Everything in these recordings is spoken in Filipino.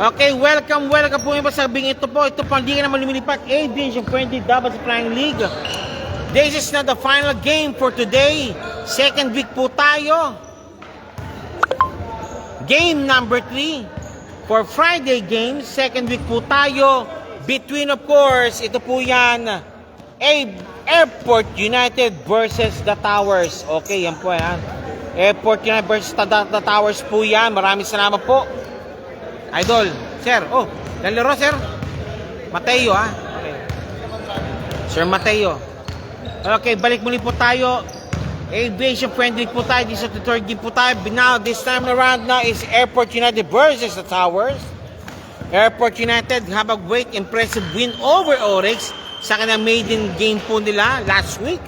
Okay, welcome po yung pasabing ito po ang di ka naman lumilipat, Aviation Friendly Doubles Flying League. This is not the final game for today. Second week po tayo. Game number 3 for Friday games. Second week po tayo. Between, of course, ito po yan, Airport United versus the Towers. Okay, yan po yan. Airport United versus the Towers po yan. Maraming salamat po, Idol. Sir, lalaro, Sir Mateo, ha? Okay. Sir Mateo. Okay, balik muli po tayo. Aviation Friendly po tayo. This is the third game po tayo. Now, this time around na is Airport United versus the Towers. Airport United have a great impressive win over Oryx sa kanilang maiden game po nila last week.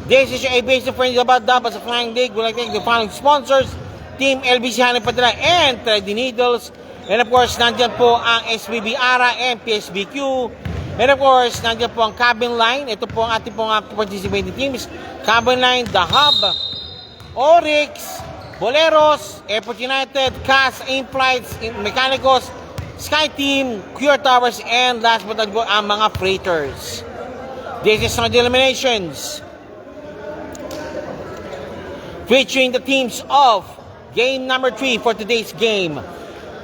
This is your Aviation Friendly Doubles Flying League. We'd like to thank the following sponsors: Team LBC Hanay Padala and Thready Needles. And of course, nandiyan po ang SBB ARA and PSBQ. And of course, nandiyan po ang Cabin Line. Ito po ang ating pong participating teams. Cabin Line, The Hub, Oryx, Boleros, Airport United, CAS, In-Flights, Mechanicos, Sky Team, QR Towers, and last but not least, ang mga freighters. This is some of the eliminations, featuring the teams of game number 3 for today's game,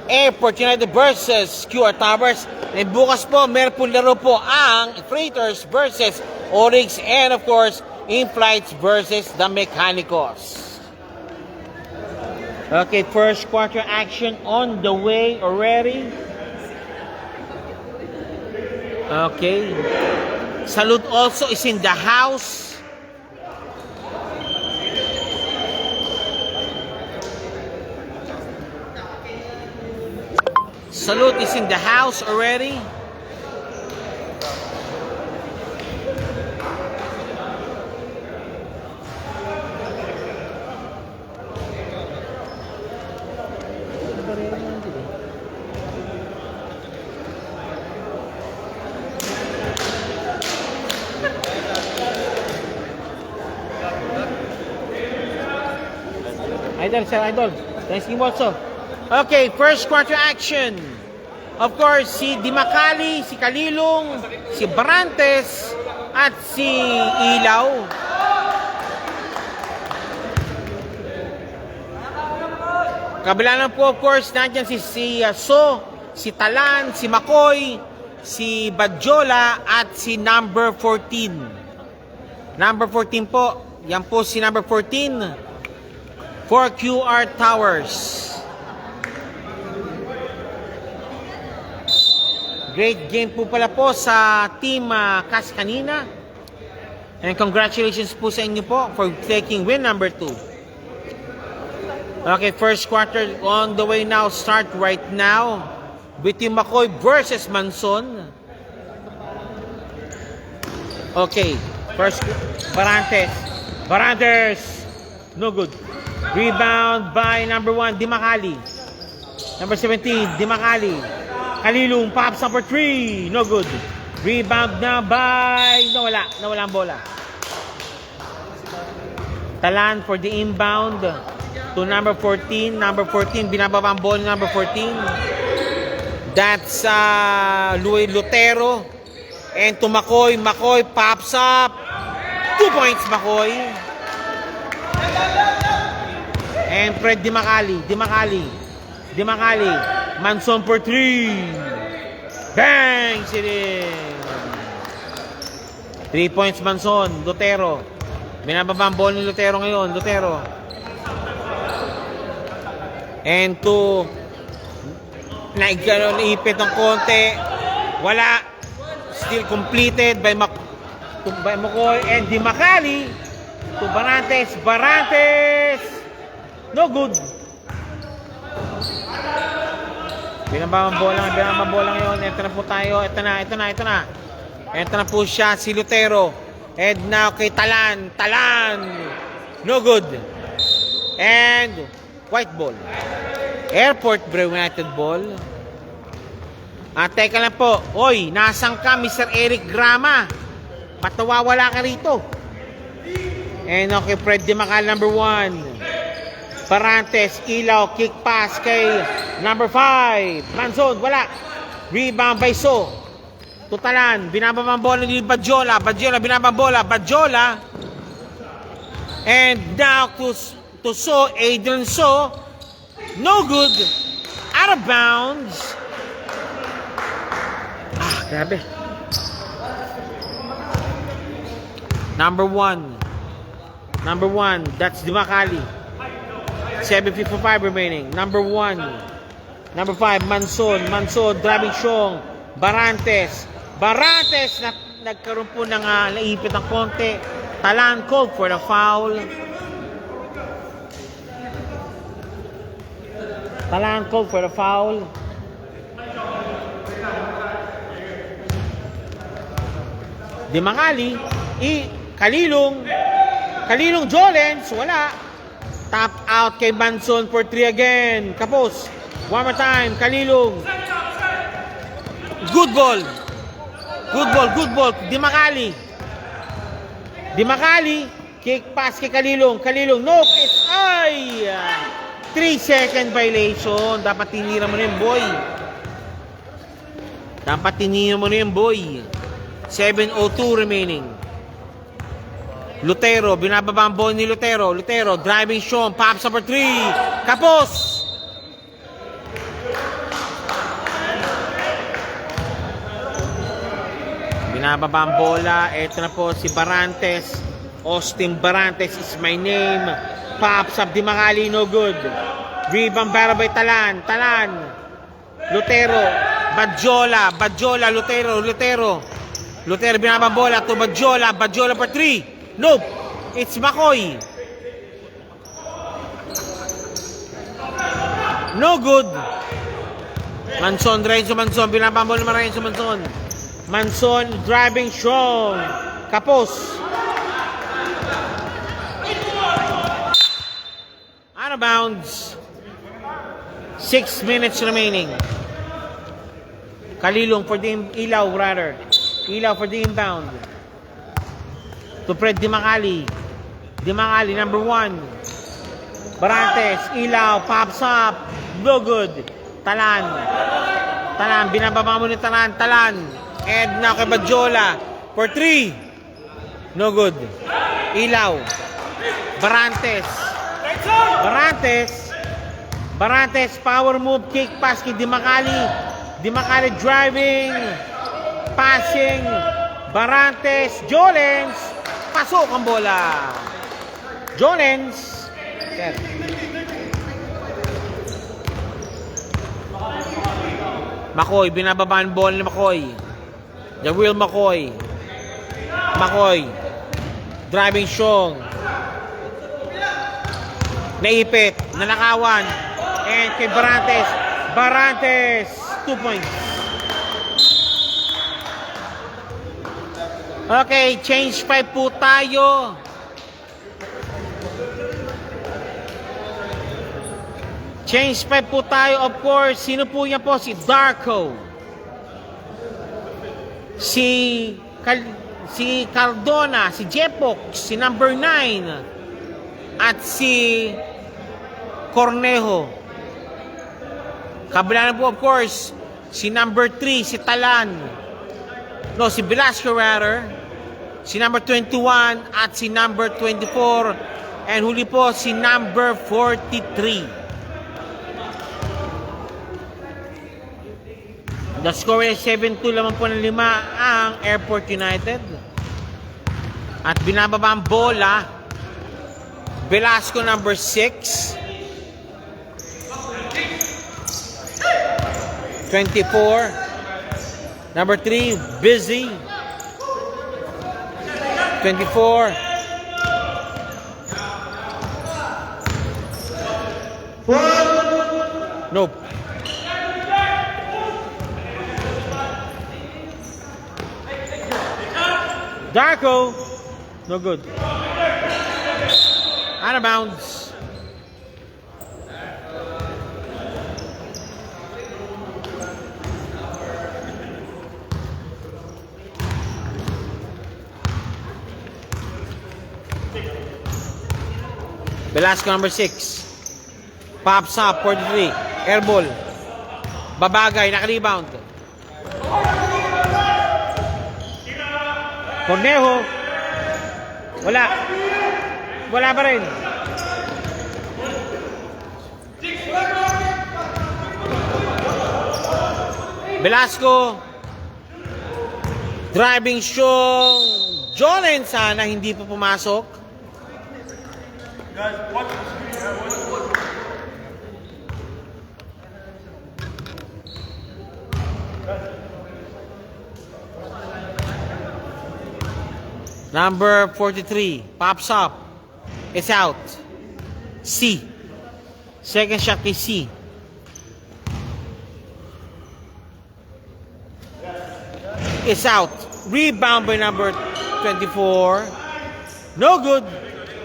Airport United versus QR Towers. And bukas po, meron po laro po ang Freighters versus Oryx, and of course, In-Flights versus the Mechanicos. Okay, first quarter action on the way already. Okay. Salute also is in the house. Salute is in the house already. Idol, Sir Idol. Thanks you also. Okay, first quarter action. Of course, si Dimakali, si Kalilong, si Barantes, at si Ilaw. Kabila lang po, of course, nandiyan si So, si Talan, si Makoy, si Badjola, at si number 14. Number 14 po. Yan po si number 14 for QR Towers. Great game po pala po sa team CAS kanina. And congratulations po sa inyo po for taking win number 2. Okay, first quarter on the way now. Start right now between Makoy versus Manson. Okay, first Barantes. No good. Rebound by number 1, Dimakali. Number 17, Dimakali. Kalilong, pops number 3. No good. Rebound na by... Nawala ang bola. Talan for the inbound to number 14. Number 14, binababa ang bola number 14. That's Louis Lutero. And to Makoy. Makoy pops up. 2 points, Makoy. And Fred Dimakali. Manson for 3. Bang! Sinin! 3 points Manson. Lutero. Binababa ang ball ni Lutero ngayon. Lutero. And to naipit ng konti. Wala. Still completed by Makoy and Dimakali to Barantes. No good. Binabang bola ngayon. Ito na po tayo. Ito na. Ito na po siya, si Lutero. And now kay Talan. No good. And white ball. Airport United ball. Teka lang po. Oy, nasaan ka, Mr. Eric Grama? Ba't nawawala ka rito? And okay, Fred Dimakal number 1. Barantes, ilaw, kick pass kay number 5. Manson, wala. Rebound by So. Tutalan, binababa ang bola ni Badjola. Badjola, binababa ang bola. Badjola. And now to So, Adrian So. No good. Out of bounds. Grabe. Number one, that's Dimakali. 7:55 remaining. Number 5, Manson, driving strong. Barantes na nagkaroon po ng naipit ng konti. Talan called for the foul. Dimakali, Kalilong Jolens, wala. Tap out kay Manson for 3 again. Kapos. One more time, Kalilong. Good ball. Dimakali, kick pass kay Kalilong. No kiss. Ay! 3-second violation. Dapat tinira mo na yung boy. 7:02 remaining. Lutero, binababa ang ball ni Lutero, driving Sean, pops up for 3. Kapos! Binababa ang bola. Ito na po si Barantes. Austin Barantes is my name. Pops up, Dimakali, no good. Rebound battle by Talan. Lutero, Badjola, Lutero, binababa ang bola to Badjola for 3. Nope, it's Makoy. No good. Manson, binababa ang bola naman Renzo Manson, driving strong. Kapos. Out of bounds. 6 minutes remaining. Kalilong for the Ilaw for the inbound. To Fred Dimakali, number 1. Barantes, Ilaw, pops up. No good. Talan, binababa mo ni Talan. And now kay Badjola for 3. No good. Ilaw. Barantes, power move, kick pass kay Dimakali. Driving, passing. Barantes, Jolens. Pasok ang bola. Jolens. Makoy, binababa ang bola ni Makoy. Jawil Makoy, driving strong. Naipit, nanakawan. And kay Barantes, 2 points. Okay, change 5 po tayo. Of course, sino po yan po? Si Darko. Si Cardona, si Jepok, si number 9. At si Cornejo. Kabila na po, of course, si number 3, si Talan. Si Velasco rather. Si number 21 at si number 24. And huli po si number 43. The score is 7-2 lamang po ng 5 ang Airport United. At binababa ang bola. Velasco number 6. 24. Number 3, Busy. 24. Nope. Darko. No good. Out of bounds. Velasco number 6. Pops up, 43. Airball. Babagay, naka-rebound. Cornejo. Wala. Wala pa rin. Velasco. Driving strong. Jolen sana hindi pa pumasok. Guys, watch the screen. Number 43 pops up. It's out. C. Second shot kay C. It's out. Rebound by number 24. No good.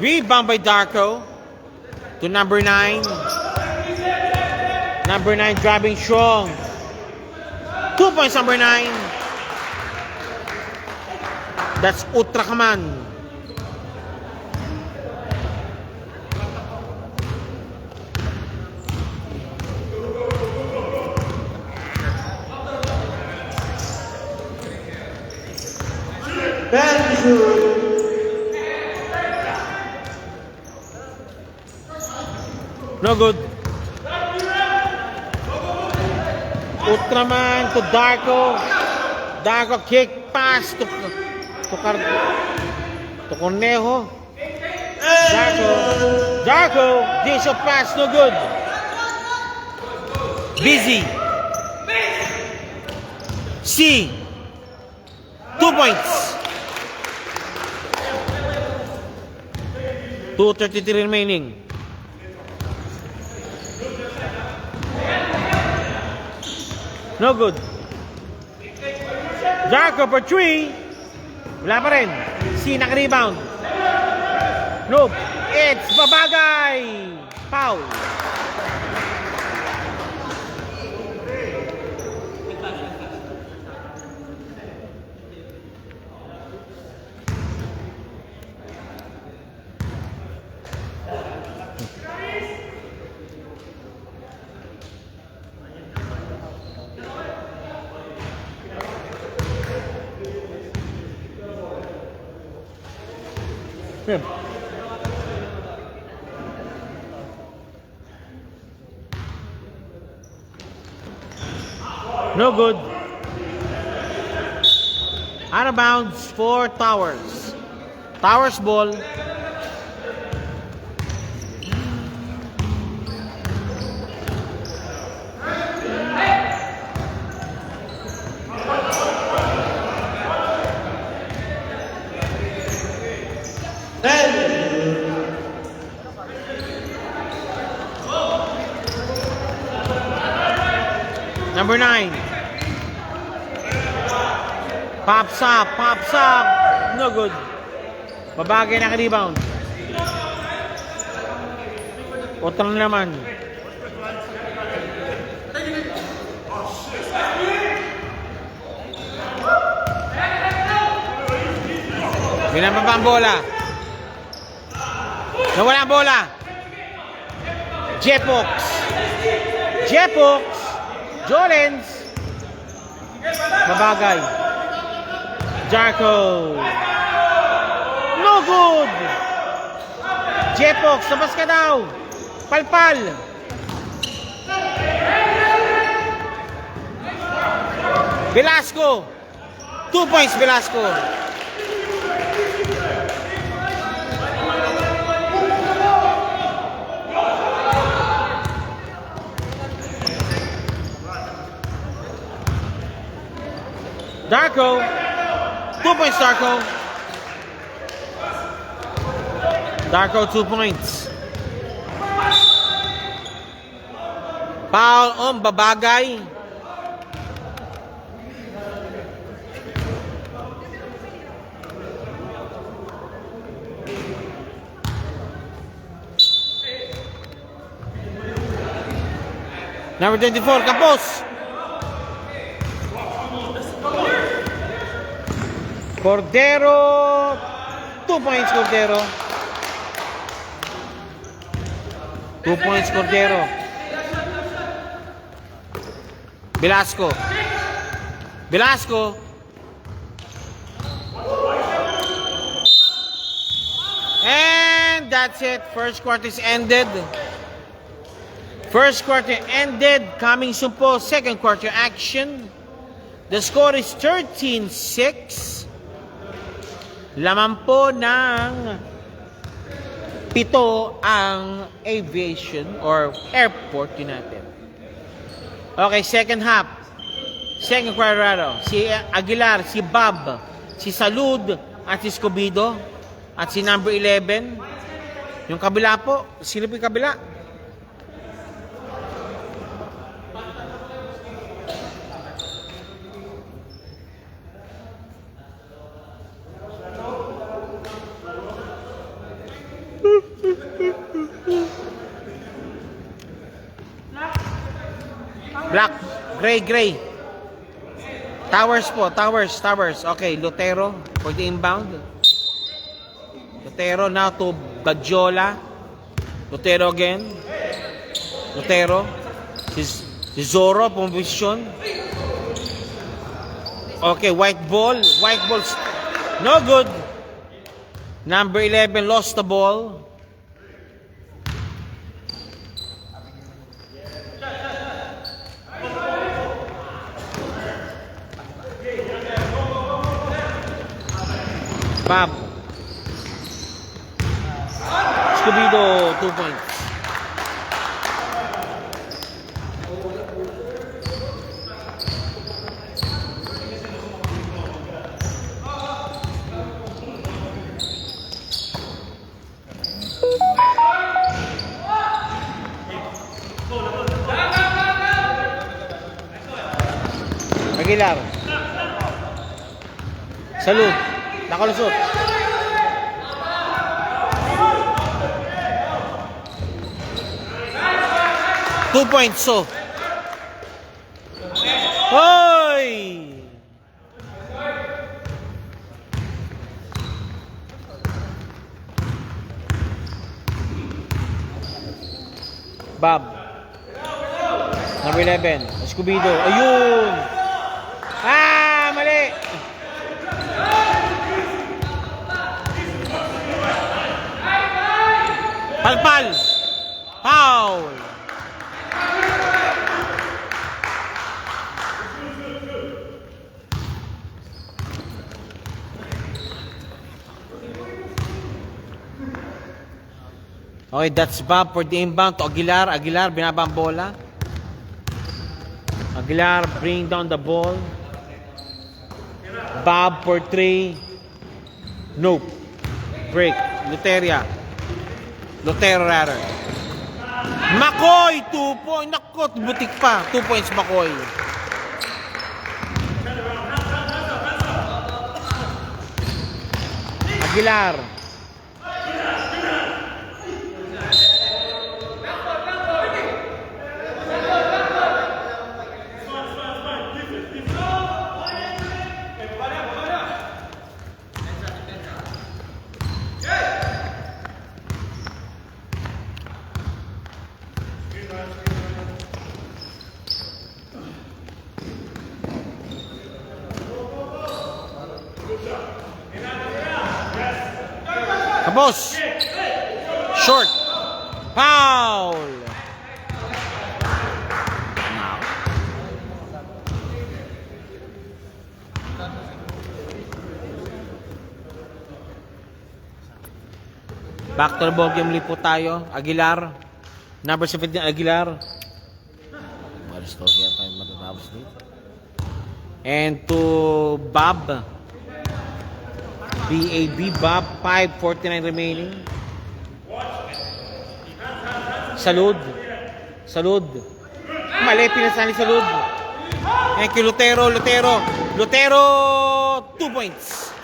Rebound by Darko. To number 9. Number 9 driving strong. 2 points, number 9. That's Ultraman. No good. Ultraman to Darko. Darko kick pass to Cornejo. Darko. Dish of pass, no good. Busy. C. 2 points. 2:33 remaining. No good. Darko for 3. Wala pa rin. C naka-rebound. Nope. It's Babagay. Foul. No good. Out of bounds for Towers. Towers ball. Number 9. Pops up. No good. Babagay naka-rebound. Utang naman. Binababa ang bola. Nawala ang bola. Jepox. Jolens. Babagay. Darko. No good. Jepox, labas ka daw. Palpal. Velasco. 2 points, Velasco. Darko. 2 points, Darko. Darko, 2 points. Foul on Babagay. Number 24, Campos. Cordero. 2 points, Cordero. 2 points, Cordero. Velasco. Velasco. And that's it. First quarter is ended. First quarter ended. Coming soon po, second quarter action. The score is 13-6. Laman po ng 7 ang Aviation or Airport United. Okay, second half. Second quarter. Si Aguilar, si Bob, si Salud, at si Escobedo. At si number 11. Yung kabila po. Sino po yung kabila? Black. Gray. Towers po. Towers. Okay, Lotero for the inbound. Lotero now to Badjola. Lotero again. Lotero. Si Zoro position. Okay, white ball. No good. Number 11 lost the ball. Bob. Escobedo, 2 points. Aguilar. Salud. Nakalusot. Two points, so. Hoy! Bob. Number 11. Escobedo. Ayun! Mali! Palpal! Foul! Okay, that's Bob for the inbound to Aguilar. Aguilar, binaba ang bola. Aguilar, bring down the ball. Bob for 3. Nope. Break. Lotero rather. Makoy, 2 points. Nakot, butik pa. 2 points, Makoy. Aguilar. Kapos. Short. Foul. Back to the ball game ulit po tayo. Aguilar. Number 17 Aguilar. Maristos yata yung matatapos dito. And to Bob. BAB Bob, 5:49 remaining. Salud. Mali, pinasali Salud. Thank you, Lotero, 2 points.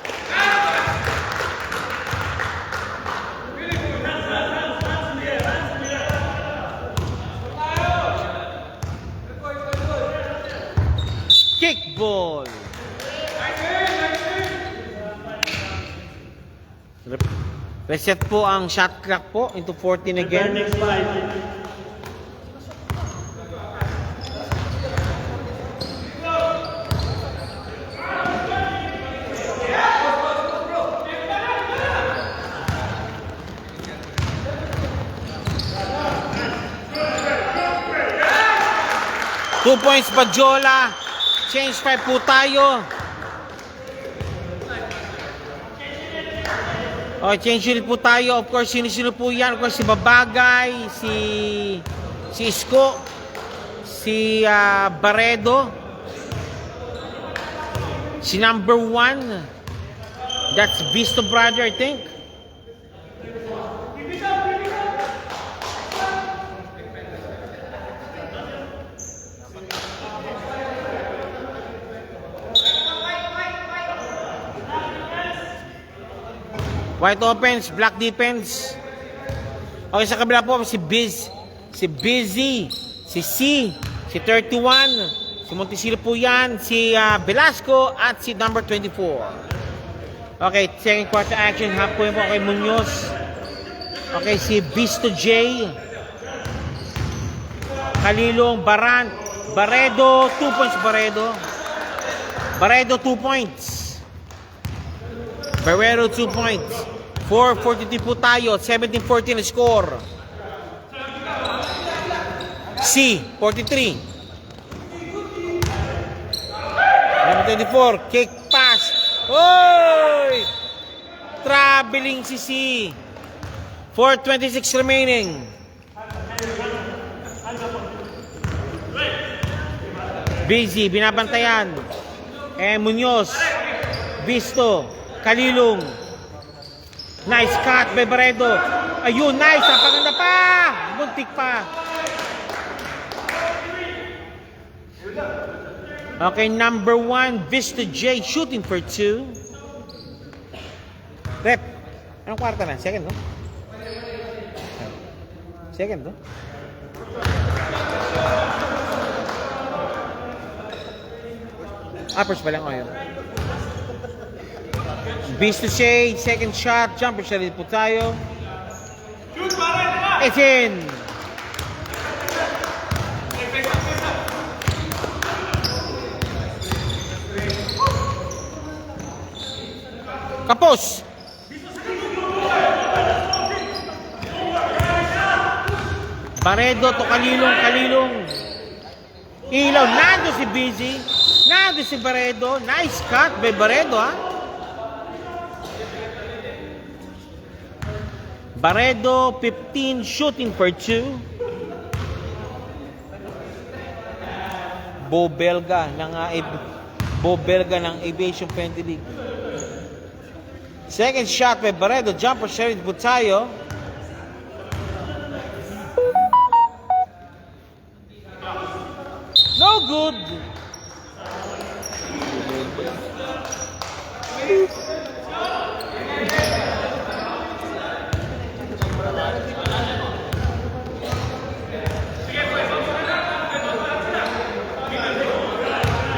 Reset po ang shot clock po into 14 again. Next 5. Two points Bajola. Change 5 po tayo. O, change ulit po tayo. Of course, sino-sino po yan? Of course, si Babagay, si Isko, si Baredo, si number 1. That's Visto brother, I think. White offense, black defense. Okay, sa kabila po, si Busy, si C, si 31, si Montesilo po yan, si Velasco, at si number 24. Okay, second quarter action, half point po kay Munoz. Okay, si Visto J, Kalilong, Baredo, 2 points Baredo, 2 points. Barrero, 2 points. 4:43 po tayo. 17-14 na score. C, 43. Number 24, kick pass. Oy! Traveling si C. 4:26 remaining. Busy, binabantayan. Munoz, Visto, Kalilong. Nice cut by Baredo. Ayun, nice. Napaganda pa. Buntik pa. Okay, number 1, Vista J, shooting for 2. Rep. Anong kwarta na? Second, no? Second, no? First pa lang. Oh, yun. Vista J, second shot. Jumper shot po tayo. It's in. Kapos. Baredo to Kalilong. Ilaw. Nando si Busy. Nando si Baredo. Nice cut by Baredo, ha? Baredo, 15, shooting for 2. Bo Belga ng Aviation Penalty League. Second shot by Baredo, jumper shot po tayo. No good.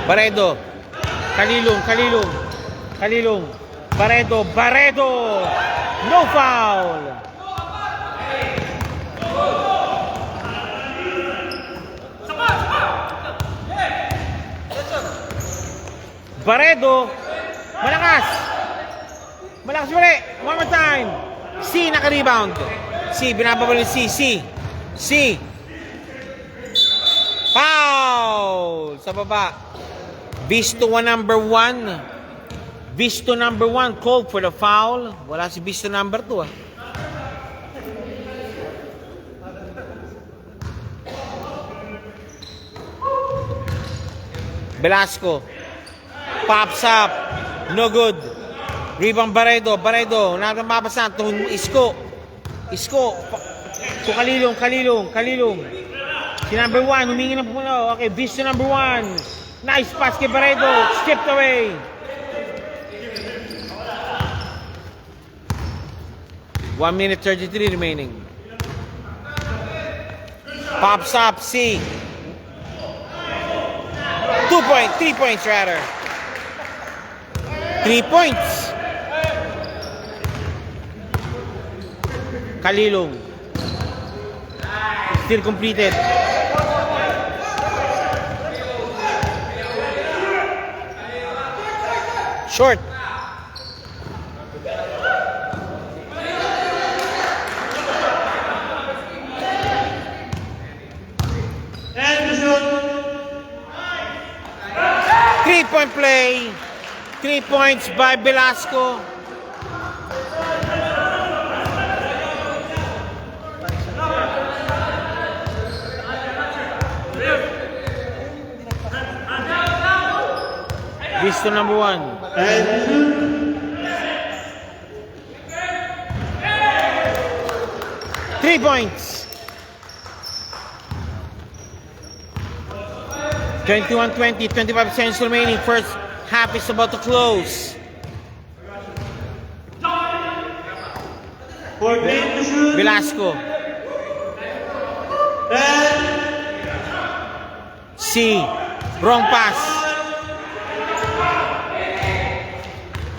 Baredo, Kalilong, Baredo, no foul. Baredo, malakas ulit, one more time. C, naka-rebound. C, binababal ni C. Foul sa baba. Visto number 1, called for the foul. Wala si Visto number 2, Velasco pops up, no good. Rebound Baredo, nagmabasa to Isko. So Kalilong. Si number 1, humingi ng puno. Okay, Visto number 1. Nice pass kay Baredo. Skipped away. One minute 33 remaining. Pops up, C. 3 points rather. 3 points. Kalilong. Still completed. Short. Three-point play. 3 points by Velasco. Visto number 1. 3 points. 21-20, 25 seconds remaining. First half is about to close. Velasco. C. Wrong pass.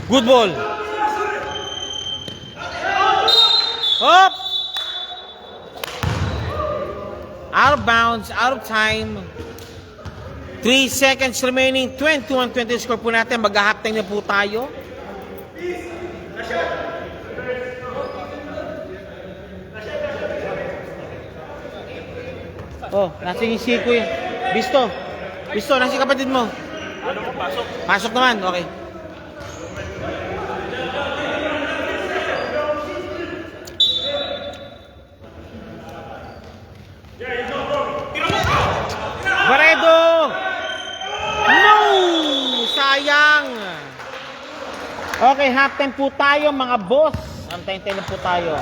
Good ball. Up. Out of bounds, out of time. 3 seconds remaining. 21-20 score po natin. Mag-halftime na po tayo. Oh, nasa yung si Kuya. Bisto. Bisto, nasa yung kapatid mo. Ano mo, pasok? Pasok naman, okay. Baredo! No! Sayang! Okay, halftime po tayo mga boss. Antayin-tayin po tayo.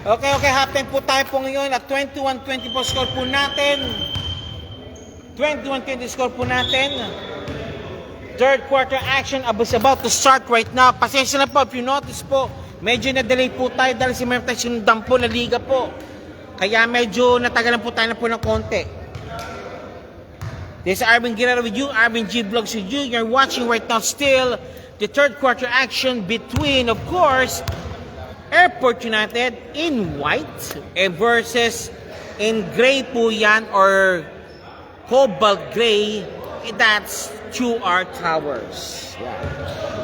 Okay, halftime po tayo po ngayon at 21-20 po score po natin. 21-20 score po natin. Third quarter action is about to start right now. Pasensya na po, if you notice po, medyo na-delay po tayo dahil si meron tayo sinundan po na liga po. Kaya medyo natagalan po tayo na po ng konti. This is Arvin Guerrero with you, Arvin G Vlogs with you. You're watching right now still the third quarter action between, of course, Airport United in white versus in gray po yan or cobalt gray. That's QR Towers. Yeah.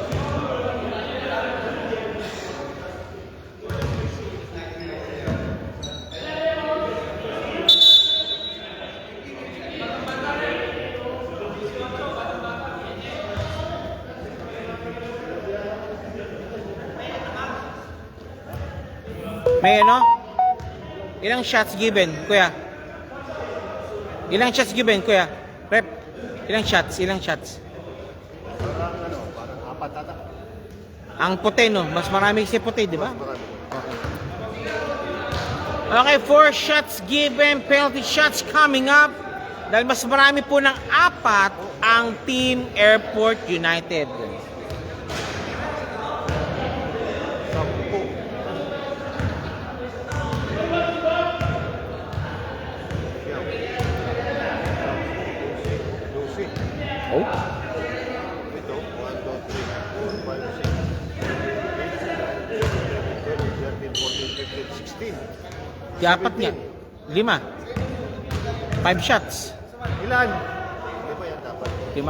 May ano? Ilang shots given, kuya? Ilang shots given, kuya? Ilang shots? Ilang shots? Parang apat ata. Ang puti, no? Mas marami si puti, di ba? Mas marami. Okay, 4 shots given, penalty shots coming up. Dahil mas marami po ng 4 ang Team Airport United. Sampu. Lucy. Oh? Ito, 1, 2, 3, 4, 5, 6, 13, 14, 15, 16. Di 4 niya. 5. 5 shots. Ilan? Hindi ba yan dapat? 5.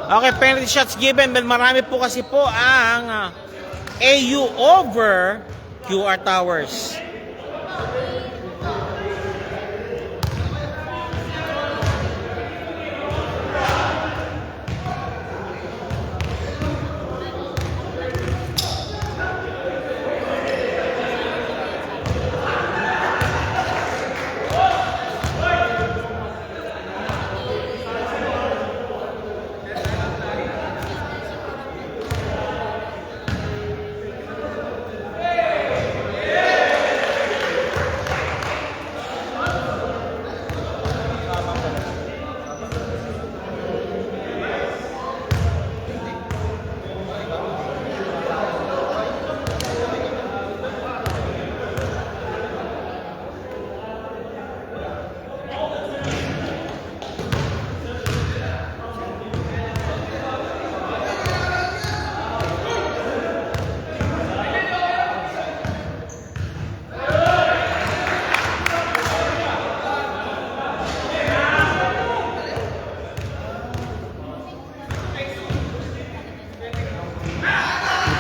Okay, penalty shots given. But marami po kasi po ang AU over QR Towers.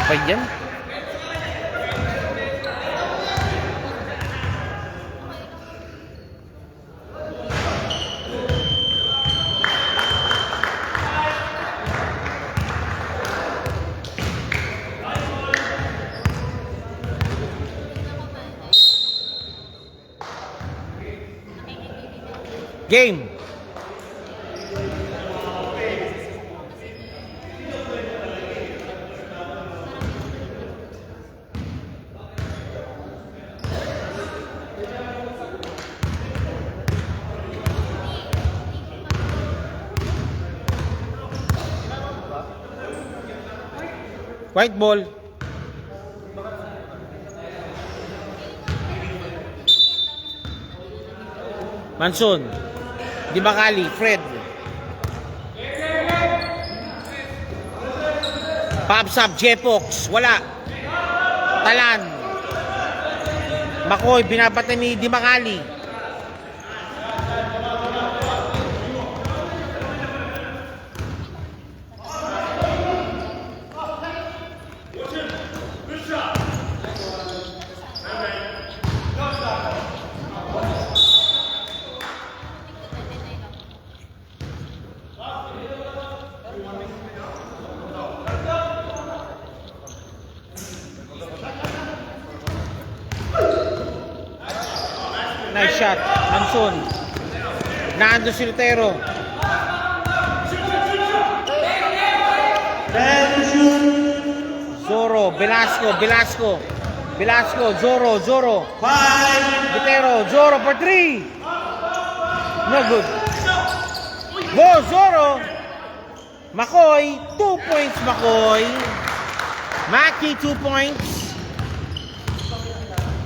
Pa yan? Game. White ball. Manson. Di Bacali, Fred. Papsap, Jepox, wala. Talan. Makoy, binabata ni Di Bacali. Nice shot, Manson. Nando Siltero. Zoro, Velasco, Zoro. Vitero, Zoro for 3. No good. Go, Zoro. Makoy, 2 points, Makoy. Maki, 2 points.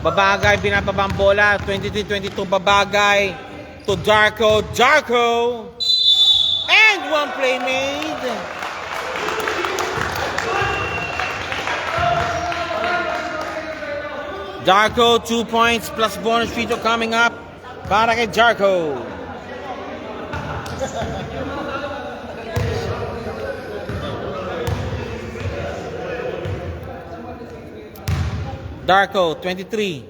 Babagay, binababang bola. 23-22, Babagay to Darko. And 1 play made. Darko, 2 points plus bonus free throw coming up para kay Darko. Darko, 23.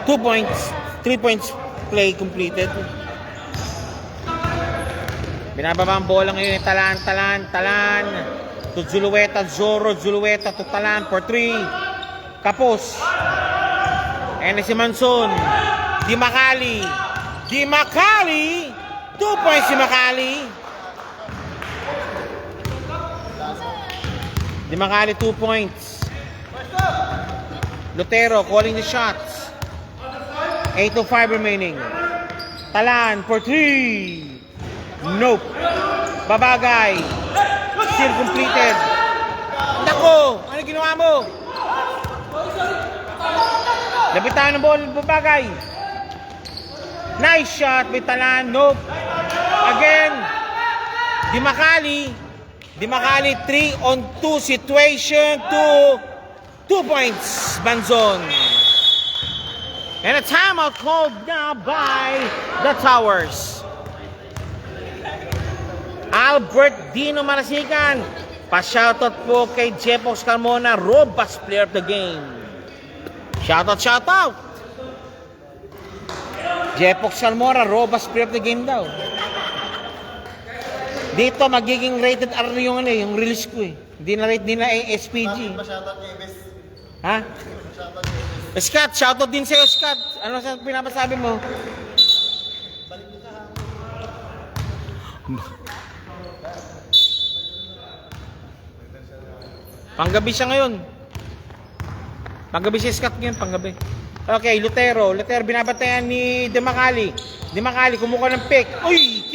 Two points. 3 points play completed. Binababa ang bola ngayon. Talan. To Zulueta, Zulueta to Talan for 3. Kapos. And si Manson. Di Makali. 2 points si Makali. Di Makali 2 points. Lutero calling the shots. 8:05 remaining. Talan for 3. Nope. Babagay. Still completed. Nako! Ano ginawa mo? Lapitan ng ball, Babagay. Nice shot with Talan. Nope. Again. Di Makali 3-on-2 situation. 2 points. Banzon. And a timeout called now by the Towers. Albert Dino Marasigan. Pa-shoutout po kay Jepox Carmona, robust player of the game. Shoutout. Jepox Carmona, robust player of the game daw. Dito magiging rated R yung yung release ko eh. Hindi na rate din na SPG. Ha? Scott, shoutout din sa'yo, Scott. Ano sa pinapasabi mo? Panggabi siya ngayon. Panggabi si Scott ngayon, panggabi. Okay, Lutero binabatayan ni De Makali. De Makali, kumuha ng pick. Uy,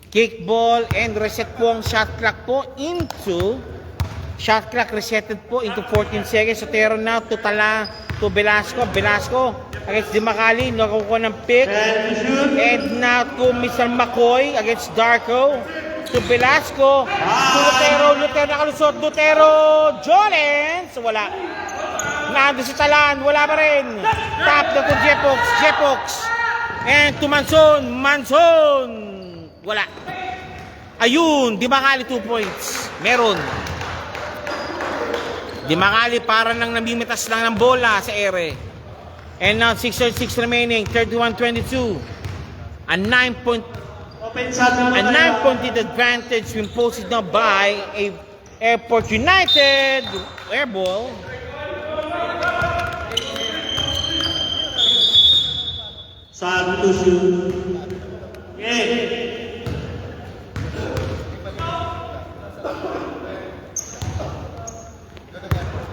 kickball and reset po ang shot clock po into shot clock resetted po into 14 seconds. Lutero now to Velasco against De Makali, nakukuha ng pick. And now to Mr. McCoy against Darko. To Velasco, to Lutero nakalusot, Jolens, wala. Nando si Talan, wala pa rin. Tap na to Jepox. And to Manson, wala. Ayun, Di Makali 2 points. Meron. Di Makali parang nang namimitas lang ng bola sa ere. And now 6:06 remaining, 31-22. A 9-point advantage been posted now by Airport United. Airball.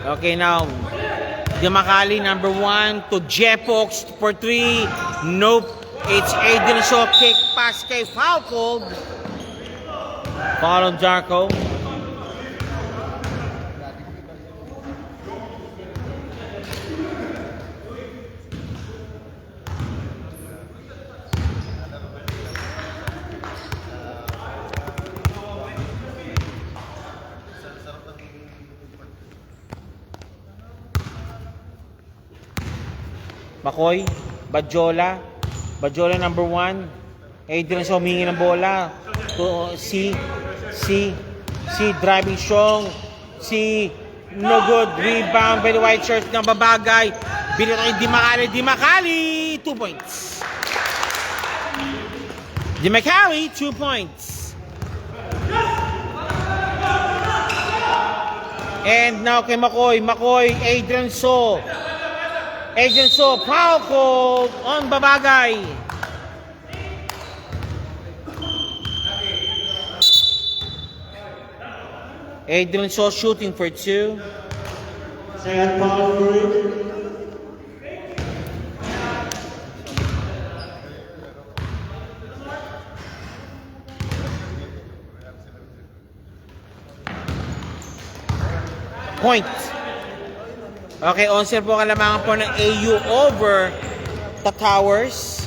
Okay, now Di Makali number 1 to Jepox for 3. Nope. It's Aiden Shaw kick pass kay foul called. Foul on Darko. Makoy, Bajola number 1. Adrian Shaw humingi ng bola. To C driving strong. No good. Rebound by the white shirt ng Babagay. Binito kay Di Makali 2 points. Di Makali 2 points. And now kay Makoy, Adrian Shaw, foul call on Babagay. Adrian Shaw shooting for 2. Second foul for it. Point. Okay, on-serve po kalamangan po ng AU over the Towers.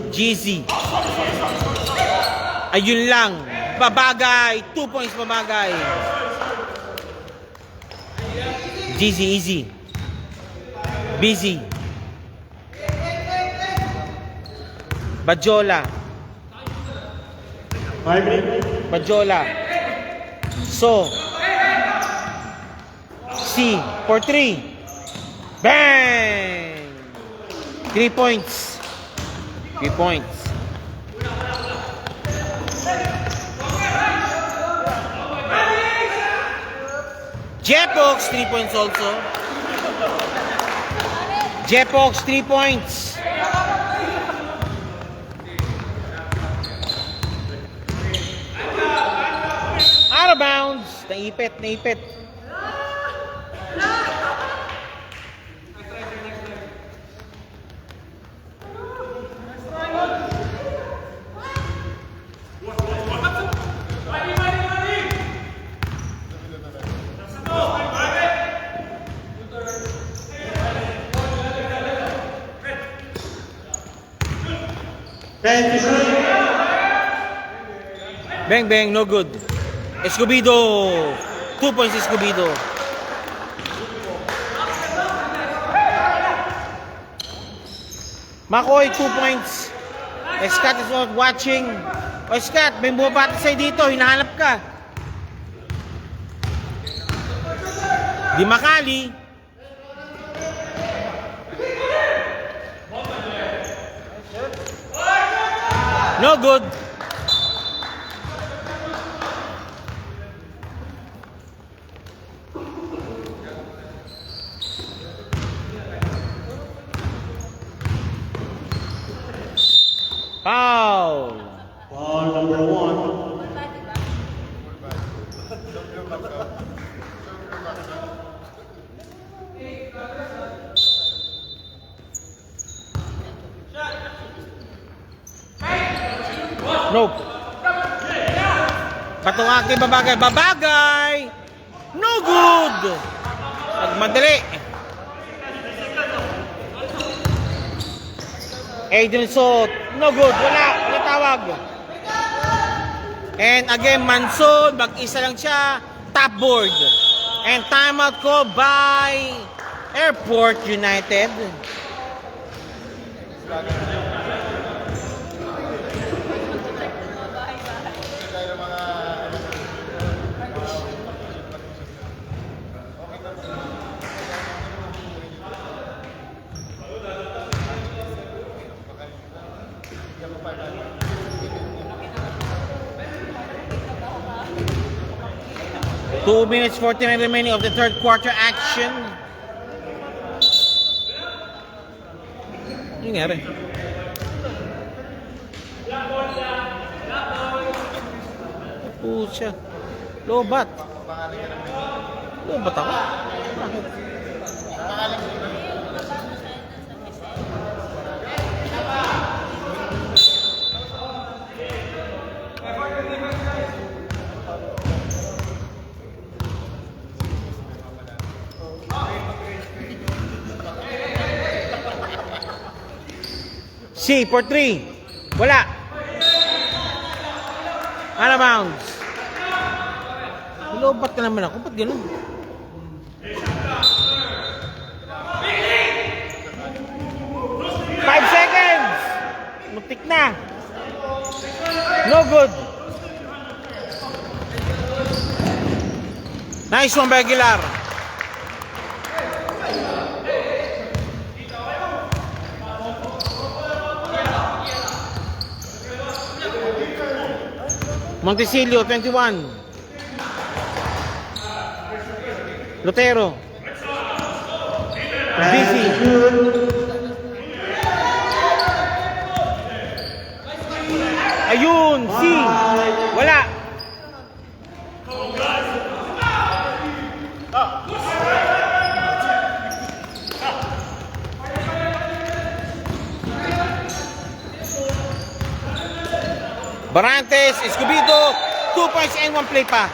GZ. Ayun lang. Babagay. 2 points Babagay. GZ, easy. Busy. Bajola. So, C for 3. Bang! 3 points. 3 points. Jepox, 3 points also. Jepox, 3 points. Out of bounds. Naipit, naipit. Bang, bang, no good. Escobedo. 2 points, Escobedo. Makoy, 2 points. Scott is not watching. O Scott, may bumabati sa'yo dito. Hinahanap ka. Di Makali. No good. Foul. Foul number 1. Nope. Patungaki, babagay. Babagay! No good! Nagmadali. Aiden Sot. No good. Wala. Wala tawag. And again, Manson. Mag-isa lang siya. Top board. And timeout call by Airport United. Two minutes 49 remaining of the third quarter action. Ano nangyari? Pucha. Lobat. Lobat ako. Bakit? C for 3. Wala. Out of bounds. Lobat ka naman ako. Ba't ganun? Five seconds. Mutik na. No good. Nice one by Aguilar. Montesilio, 21. Lotero. Dizzy. Ayun, C. Wala. Barantes, Escobedo, 2 points and 1 play pa.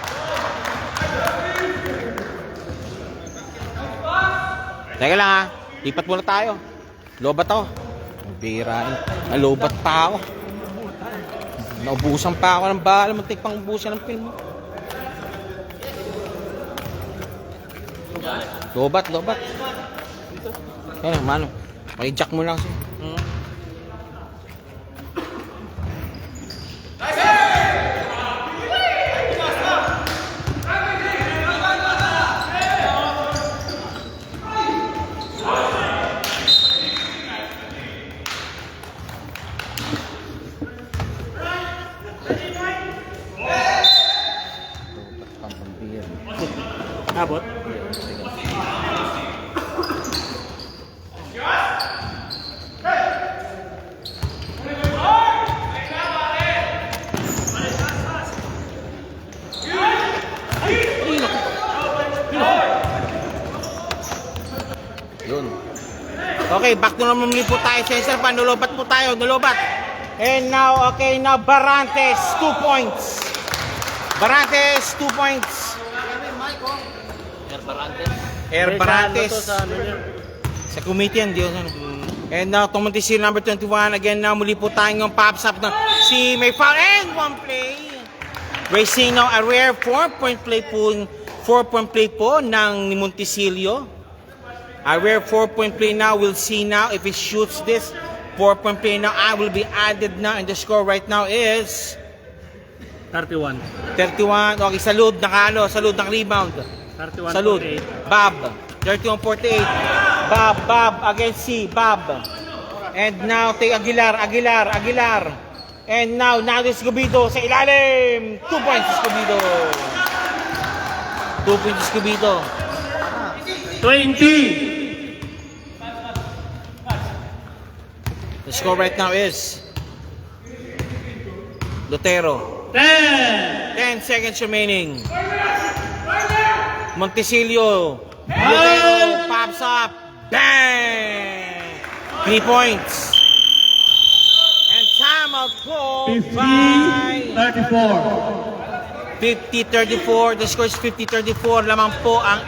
Teka lang ha, lipat muna tayo. Lobat ako. Birain. Nalobat pa ako. Naubusan pa ako ng bala. Muntik pang ubusan ng film. Lobat, lobat. Kaya mano. May-jack mo lang siya. Abot. Yun. Okay, back to naman muli po tayo. Sensor pa, nulobat po tayo, nulobat. And now, okay, now Barantes, 2 points. Barantes, 2 points. Air Barantes. Sa committee yan, Diyos. And now, Tomontisil number 21. Again, now, muli po tayo ng pops up na si may foul and 1 play. Racing now, a rare 4-point play po, 4-point play po ng Montisilio. A rare 4-point play now. We'll see now if he shoots this 4-point play now. I will be added now. And the score right now is 31. 31. Okay, salud. Nakalo. Salud ng rebound. 31. Salud. 48. Bob. 31-48. Bob against C. Bob. And now, take Aguilar. And now Escobedo sa ilalim. 2 points Escobedo. 2 points Escobedo. 20. The score right now is Lotero. 10. 10 seconds remaining. Montisilio. Lotero pops up. Bang! 3 points. And timeout called by 50-34. 50-34. The score is 50-34. Lamang po ang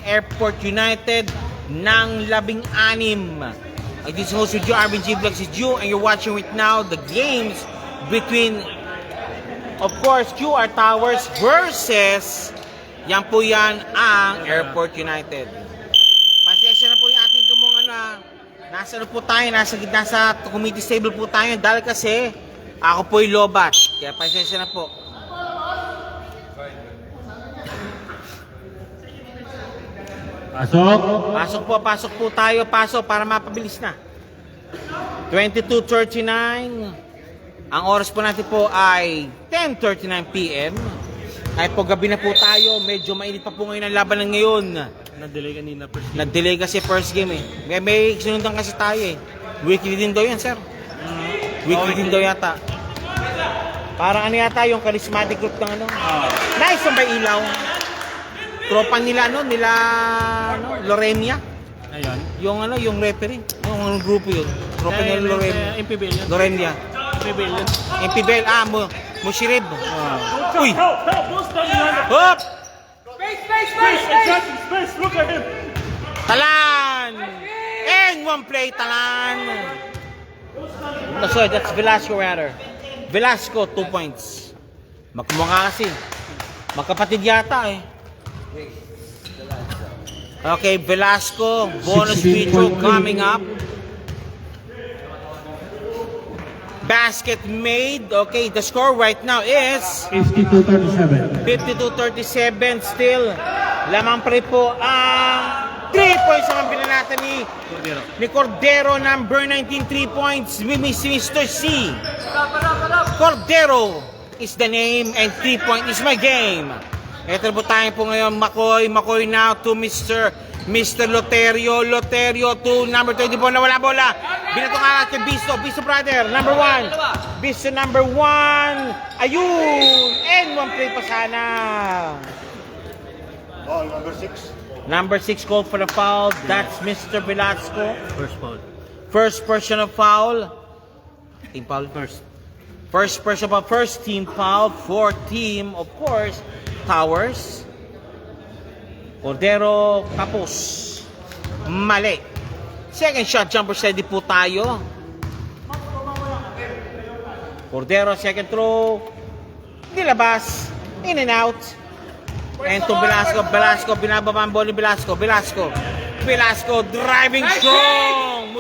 Airport United ng 16. This is host with you, Arvin G. Vlogs is you, and you're watching right now the games between, of course, QR Towers versus yan po yan ang Airport United. Pasensya na po yung ating tumong nasa ano po tayo, nasa gitna sa committee table po tayo dahil kasi ako po'y lobat. Kaya pasensya na po. Pasok po tayo, para mapabilis na. 22:39. Ang oras po natin po ay 10:39 PM. Ay po gabi na po tayo, medyo mainit pa po ngayon ang laban ng ngayon. Na-delay kanina first game. Nag-delay kasi first game eh. May sinundan kasi tayo eh. Weekly din daw yan, sir. Weekly din daw yata. Parang ano yata yung charismatic group ng ano. Nice ang may ilaw. Tropa nila Lorenia. Ayun. Yung referee. Yung grupo yun. Tropa nila Lorenia. MPBL yun. Lorenia. MPBL yun. MPBL, Mushirib. Uy! Hop! Space! Look at him! Talan! And 1 play, Talan! No, sorry, that's Velasco rather. Velasco, 2 points. Magkumukha kasi. Magkapatid yata eh. Okay, Velasco, bonus free throw coming up. Basket made. Okay, the score right now is 52-37. 52-37 still. Lamang pa rin po ang 3 points ang binanatan ni Cordero, number 19, 3 points. Mr. C. Cordero is the name and 3 point is my game. Ito po tayo po ngayon, Makoy now to Mr. Loterio to number 24 na wala bola. Binato ka kay Bisto brother, number 1. Bisto number 1. Ayun! And 1 play pa sana. Ball number 6. Number 6 called for the foul. That's Mr. Velasco. First foul. First personal foul. Team foul first. First personal foul, first team foul for team, of course, Towers. Cordero, tapos. Mali. Second shot jumper steady po tayo. Cordero, second throw. Nilabas. In and out. And to Velasco, binababa ang ball ni Velasco, driving strong.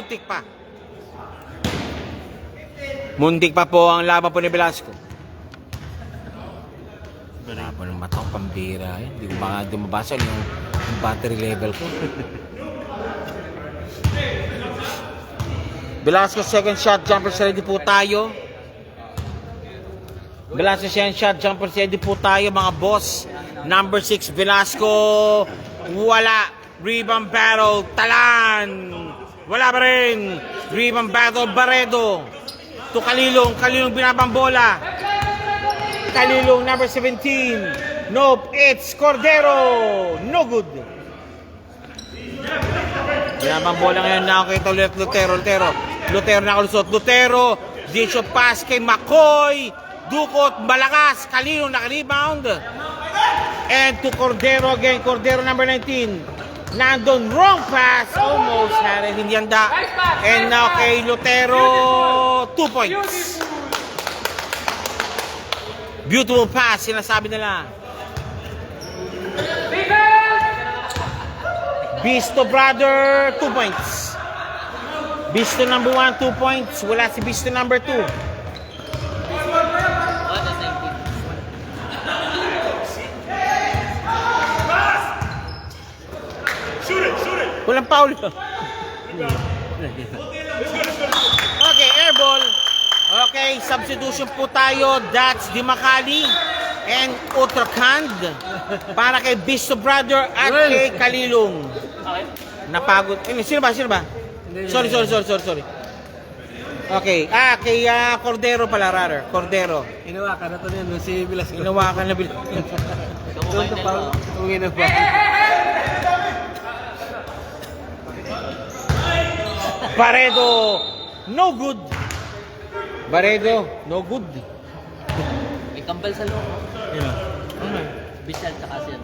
Muntik pa po ang laban po ni Velasco. Laban ng matang pambira. Hindi ko baka dumabasa yung battery level ko. Velasco, second shot, jumper ready po tayo. Velasco, second shot, jumper ready po tayo mga boss. Number 6, Velasco. Wala. Rebound battle, Talan. Wala pa rin. Rebound battle, Baredo. To Kalilong. Kalilong binabang bola. Kalilong, number 17. Nope, it's Cordero. No good. Binabang bola ngayon na kay Lutero. Lutero nakalusot. Lutero. Dicho pass kay McCoy. Dukot, malakas. Kalilong naka-rebound. And to Cordero again. Cordero, number 19. Nandun, wrong pass. Almost had it. Hindi handa. And now kay Lutero, 2 points. Beautiful pass, sinasabi nila. Bisto brother, 2 points. Bisto number 1, 2 points. Wala si Bisto number 2. Walang foul. Okay, air ball. Okay, substitution po tayo. That's Dimakali and Uttarakhand para kay Bisto Brother at kay Kalilong. Napagod. Sino ba? Sorry. Okay. Kay Cordero pala, rather. Cordero. Inawakan na to niyan. Si Velasco. Inawakan na bil. Baredo, no good. Baredo, no good. May kambal sa loob. Yeah. Bisyal tsaka siya.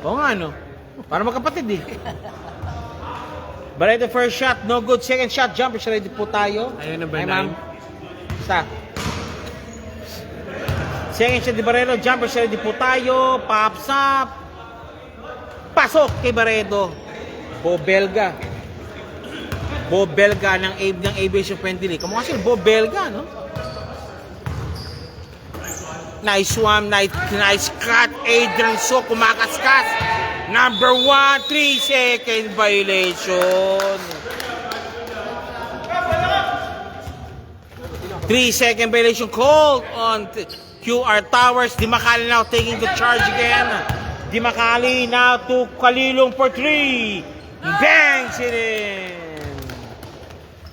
Oo nga, no? Para magkapatid eh. Baredo, first shot, no good. Second shot, jumper, ready po tayo. Ayun, number Ay, 9. ma'am. Stop. Second shot di Baredo, jumper, ready po tayo. Pops up. Pasok kay Baredo. Bo Belga ng Aviation Friendly. Kamukha sila, Bo Belga, no? Nice swam, nice cut. Adrian So, kumakaskas. Number 1, 3-second violation. 3-second violation called on QR Towers. Dimakali now taking the charge again. Dimakali now to Kalilong for 3. Bangs it in.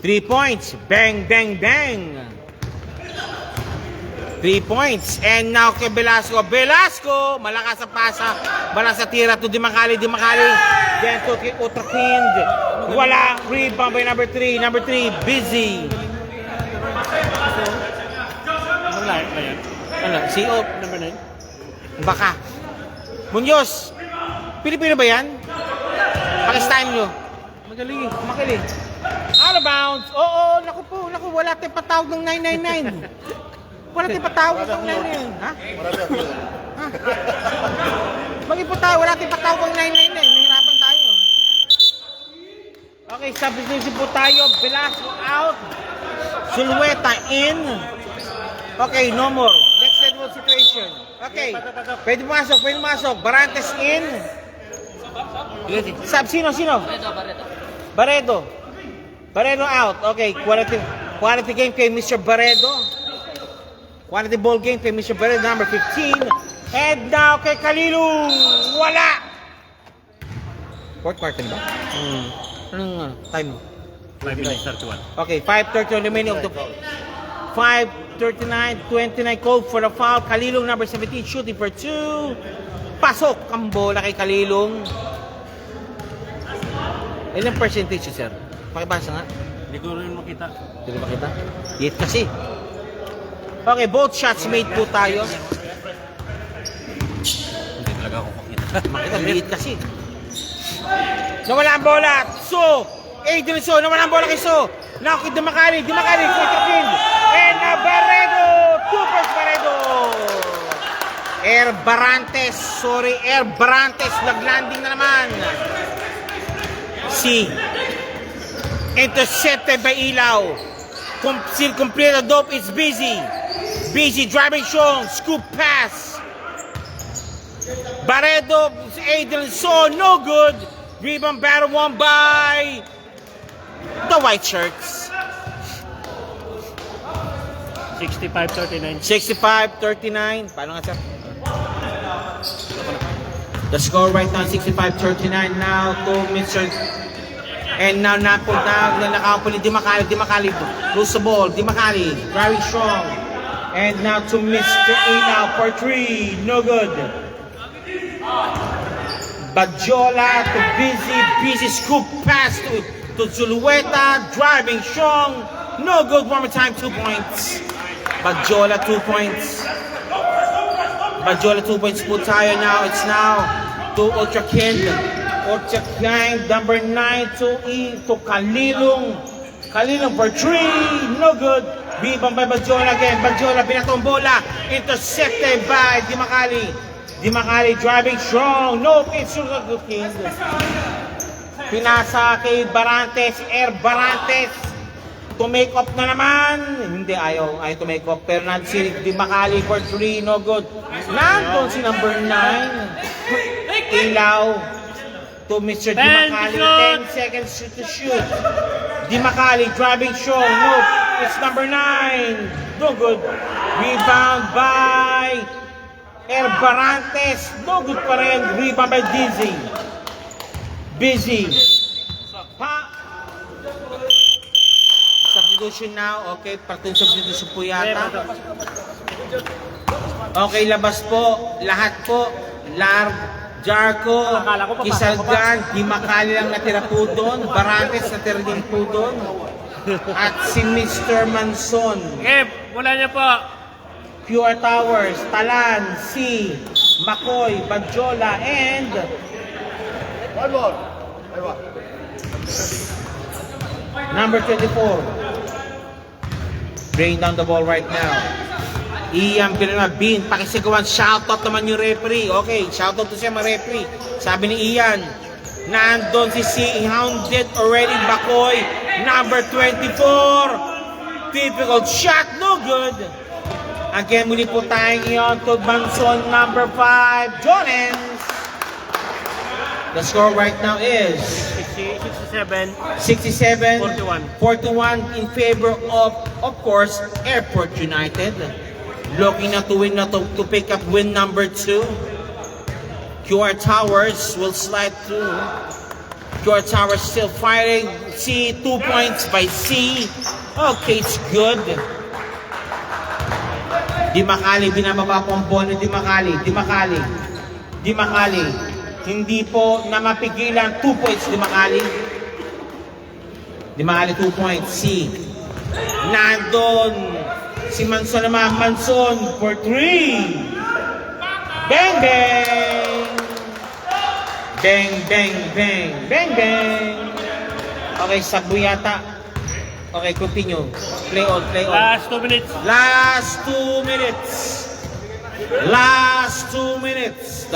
3 points. Bang, bang, bang. 3 points. And now kay Velasco. Velasco, malakas sa pasa. Malakas sa tira to Dimakali. Then to kay Uttarakhand. Wala. Rebound by number 3. Number 3, busy. Ano? Si Op. Number 9. Baka. Munoz, Pilipino ba yan? Pakistan nyo. Magaling eh, makilig. Out of bounds. Oo, naku, wala tayong patawag ng 999. Wala tayong patawag ng 999. Ha? Mag-ipot tayo, wala tayong patawag ng 999. Nahirapan tayo. Okay, substitution po tayo. Velasco out. Sulweta in. Okay, no more. Next schedule situation. Okay. Pwede pumasok. Barantes in. Sino? Baredo out. Okay, quality game kay Mr. Baredo. Quality ball game kay Mr. Baredo, number 15. And now kay Kalilong. Wala. Fourth quarter ba? Anong time? 5 minutes 31. Okay, 5:30 remaining of the 5:39, 29 called for the foul. Kalilong number 17 shooting for 2. Pasok ang bola kay Kalilong. Ilang percentage sir? Pakibasa nga. Hindi ko rin makita. Hindi ba kita? Yet kasi. Okay, both shots made po tayo. Hindi talaga ako makita. Makita, liit kasi. Nawala ang bola. So, Adrian So, nawala ang bola kay So. Now, kay Dimakali, Uttarakhand. And Baredo, 2 points Baredo. Air Barantes, naglanding na naman. C. Intercepted by Ilaw. Still complete the dope, it's busy. Busy driving Sean, scoop pass. Baredo, Adrian So, no good. Rebound battle won by the white shirts. 65-39. 65-39. Paano nga, sir? The score right now, 65-39 now to Mr. And now, nakakapuli, Di Macali, lose the ball, Di Macali, very strong. And now to Mr. A now for 3, no good. Badjola to busy scoop pass to Zulueta, driving strong, no good, one more time, 2 points. Badjola 2 points. Badjola 2 points po tayo now. It's now to Ultrakind. Ultrakind, number 9 to Kalilong. Kalilong for 3, no good. Rebound by Badjola again. Badjola, binatong bola. Intercepted by Di Macali. Di Macali driving strong. No, it's Ultrakind. Pinasa kay Barantes. Barantes. To make up na naman. Hindi, ayaw to make up. Pero si Di Macali for 3, no good. Nandun si number 9. Ilaw to Mr. Di Macali. 10 seconds to shoot. Di Macali driving strong. No, it's number 9. No good. Rebound by Barantes. No good pa rin. Rebound by Dizzy. Busy. Substitution now. Okay, partong substitution po yata. Okay, labas po. Lahat po. Jarko, Kisalgan, Di Macali lang natira po doon. Barantes natira din po doon. At si Mr. Manson. Okay, wala niya po. QR Towers, Talan, C, Makoy, Badjola, and One more. Aywa. number 24. Bring down the ball right now. Ian Bin, pakisigawan, shoutout naman yung referee. Okay, shoutout to siya mga referee. Sabi ni Ian, nandun si hounded already, Bakoy, number 24. Difficult shot, no good. Again, muli po tayong iyon to Manson, number 5, Jonens. The score right now is 67. 41 in favor of course, Airport United. Looking to win to pick up win number 2. QR Towers will slide through. QR Towers still fighting. C, 2 points by C. Okay, it's good. Di Macali, binababa po ang bola ni Di Macali. Di Macali. Hindi po na mapigilan. 2 points, Di Macali. Di Macali, 2 points. C. Nandun. Si Manson naman. Manson for 3. Bang, bang. Bang, bang, bang. Bang, bang. Okay, sabu yata. Okay, continue. Play on. Last 2 minutes. Last 2 minutes. The last 2 minutes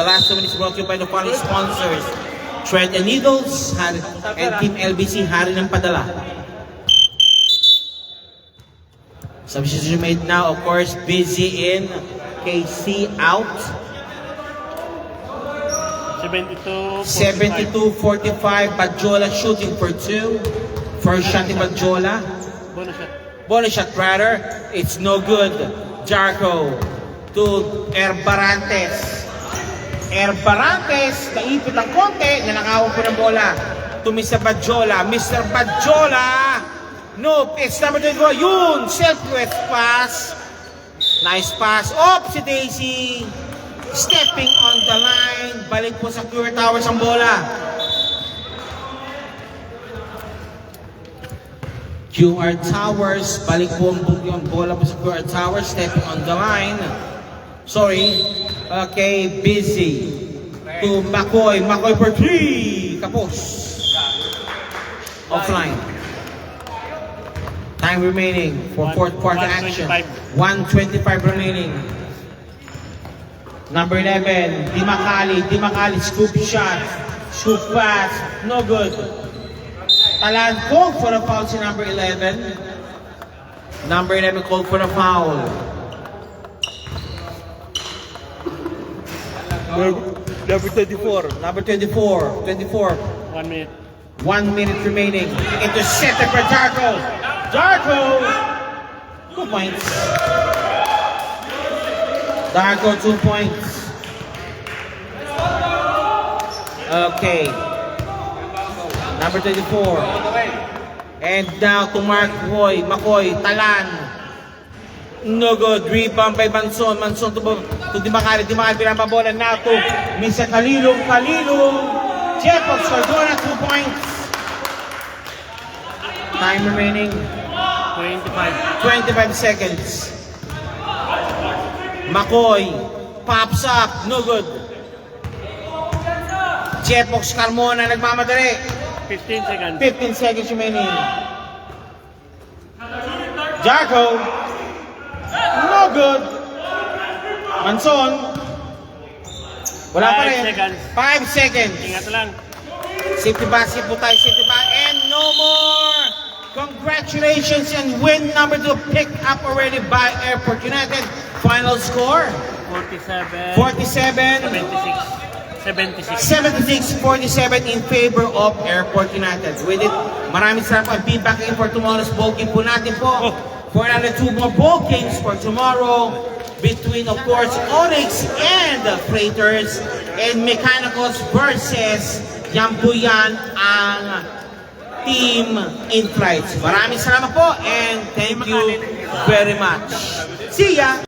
brought to you by the following sponsors. Thread and Needles and Team LBC, hari ng padala. Substitution made now, of course, Busy in, KC out. 72-45, Badjola shooting for 2. First shot ni Badjola. Bonus shot rather. It's no good. Jarko to Barantes. Barantes, naipit ang konti, nanakawan po ng bola. To Mr. Badjola. Mr. Badjola. Nope, it's number 24. Yun, selfless pass. Nice pass. Si Daisy. Stepping on the line. Balik po sa QR Towers ang bola. QR Towers. Balik po ang bola po sa QR Towers. Stepping on the line. Sorry. Okay, Busy. To Makoy. Makoy for 3. Kapos. Offline. Time remaining for fourth quarter action. 1:25 remaining. Number 11, Di Macali, scoop shot, scoop pass, no good. Talan called for a foul si number 11. Number 11 called for a foul. Number 24. 1 minute. 1 minute remaining. Intercepted for Jarko. 2 points. Darko, 2 points. Okay. Number 24. And now to Mark Hoy. Makoy, Talan. No good. Rebound by Manson. Manson to Dimakari. Dimakari pinapabola now to Misa Kalilong. Jepos Cardona, 2 points. Time remaining 25 seconds. Makoy pops up. No good. Jepox Carmona nagmamadali. 15 seconds. 15 seconds remaining. Jarko. No good. Manson. Wala pa 5 rin. seconds. 5 seconds. Ingat lang. Safety basket po tayo. Safety basket. And no more. Congratulations and win number 2 picked up already by Airport United. Final score. 47. 47. 76. 76-47 in favor of Airport United. With it, maraming sarap ang feedback in for tomorrow's ball game po natin po. For another 2 more ball games for tomorrow between, of course, Onyx and Freighters and Mechanicals versus yan po yan ang Team In Flights. Maraming salamat po and thank you very much. See ya!